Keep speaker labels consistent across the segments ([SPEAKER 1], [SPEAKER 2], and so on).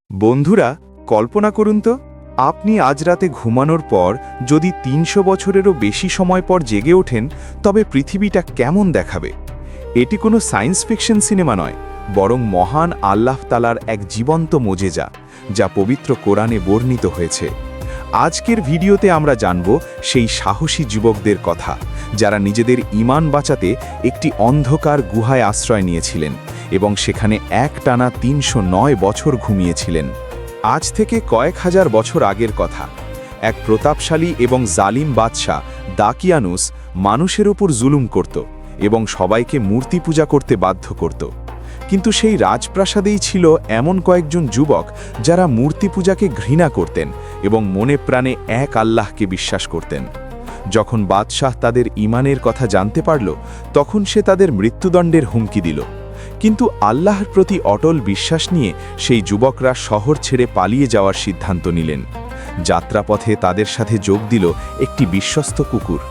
[SPEAKER 1] বন্ধুরা, কল্পনা করুন তো, আপনি আজ রাতে ঘুমানোর পর যদি ৩০০ বছরেরও বেশি সময় পর জেগে ওঠেন, তবে পৃথিবীটা কেমন দেখাবে? এটি কোনো সায়েন্স ফিকশন সিনেমা নয়, বরং মহান আল্লাহ তাআলার এক জীবন্ত মোজেজা, যা পবিত্র কোরআনে বর্ণিত হয়েছে। আজকের ভিডিওতে আমরা জানব সেই সাহসী যুবকদের কথা, যারা নিজেদের ঈমান বাঁচাতে একটি অন্ধকার গুহায় আশ্রয় নিয়েছিলেন এবং সেখানে একটানা ৩০৯ বছর ঘুমিয়েছিলেন। আজ থেকে কয়েক হাজার বছর আগের কথা, এক প্রতাপশালী এবং জালিম বাদশাহ দাকিয়ানুস মানুষের ওপর জুলুম করত এবং সবাইকে মূর্তি পূজা করতে বাধ্য করত। কিন্তু সেই রাজপ্রাসাদেই ছিল এমন কয়েকজন যুবক যারা মূর্তি পূজাকে ঘৃণা করতেন এবং মনে প্রাণে এক আল্লাহকে বিশ্বাস করতেন। যখন বাদশাহ তাদের ঈমানের কথা জানতে পারল, তখন সে তাদের মৃত্যুদণ্ডের হুমকি দিল। কিন্তু আল্লাহর প্রতি অটল বিশ্বাস নিয়ে সেই যুবকরা শহর ছেড়ে পালিয়ে যাওয়ার সিদ্ধান্ত নিলেন। যাত্রাপথে তাদের সাথে যোগ দিল একটি বিশ্বস্ত কুকুর।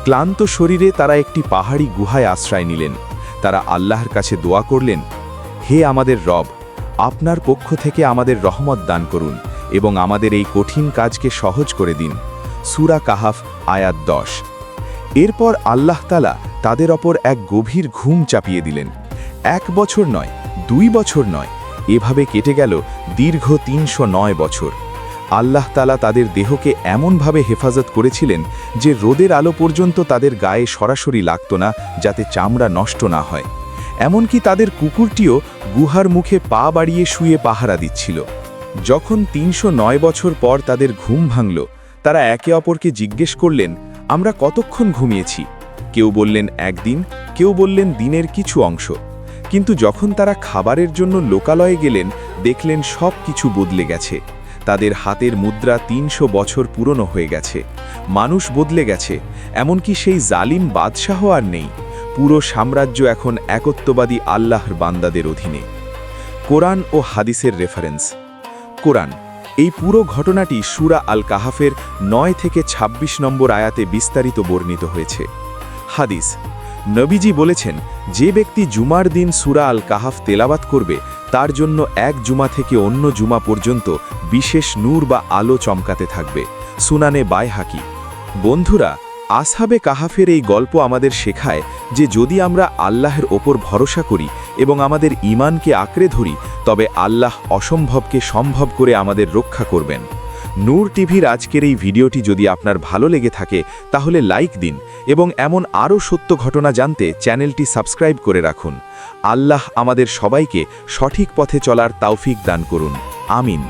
[SPEAKER 1] ক্লান্ত শরীরে তারা একটি পাহাড়ি গুহায় আশ্রয় নিলেন। তারা আল্লাহর কাছে দোয়া করলেন, হে আমাদের রব, আপনার পক্ষ থেকে আমাদের রহমত দান করুন এবং আমাদের এই কঠিন কাজকে সহজ করে দিন। সূরা কাহাফ আয়াত ১০। এরপর আল্লাহ তাআলা তাদের ওপর এক গভীর ঘুম চাপিয়ে দিলেন। ১ বছর নয়, ২ বছর নয়, এভাবে কেটে গেল দীর্ঘ ৩০৯ বছর। আল্লাহ তাআলা তাদের দেহকে এমনভাবে হেফাজত করেছিলেন যে রোদের আলো পর্যন্ত তাদের গায়ে সরাসরি লাগত না, যাতে চামড়া নষ্ট না হয়। এমনকি তাদের কুকুরটিও গুহার মুখে পা বাড়িয়ে শুয়ে পাহারা দিচ্ছিল। যখন ৩০৯ বছর পর তাদের ঘুম ভাঙল, তারা একে অপরকে জিজ্ঞেস করলেন, আমরা কতক্ষণ ঘুমিয়েছি? কেউ বললেন একদিন, কেউ বললেন দিনের কিছু অংশ। কিন্তু যখন তারা খাবারের জন্য লোকালয়ে গেলেন, দেখলেন সব কিছু বদলে গেছে। তাদের হাতের মুদ্রা ৩০০ বছর পুরনো হয়ে গেছে। মানুষ বদলে গেছে, এমনকি সেই জালিম বাদশাহ আর নেই। পুরো সাম্রাজ্য এখন একত্ববাদী আল্লাহর বান্দাদের অধীনে। কোরআন ও হাদিসের রেফারেন্স। কোরআন। এই পুরো ঘটনাটি সূরা আল কাহাফের ৯ থেকে ২৬ নম্বর আয়াতে বিস্তারিত বর্ণিত হয়েছে। হাদিস। নবীজি বলেছেন, যে ব্যক্তি জুমার দিন সূরা আল কাহাফ তেলাওয়াত করবে, তার জন্য এক জুমা থেকে অন্য জুমা পর্যন্ত বিশেষ নূর বা আলো চমকাতে থাকবে। সুনানে বাইহাকি। বন্ধুরা, আসহাবে কাহাফের এই গল্প আমাদের শেখায় যে যদি আমরা আল্লাহর ওপর ভরসা করি এবং আমাদের ঈমানকে আঁকড়ে ধরি, তবে আল্লাহ অসম্ভবকে সম্ভব করে আমাদের রক্ষা করবেন। নূর টিভির আজকের এই ভিডিওটি যদি আপনার ভালো লেগে থাকে, তাহলে লাইক দিন এবং এমন আরও সত্য ঘটনা জানতে চ্যানেলটি সাবস্ক্রাইব করে রাখুন। আল্লাহ আমাদের সবাইকে সঠিক পথে চলার তৌফিক দান করুন। আমিন।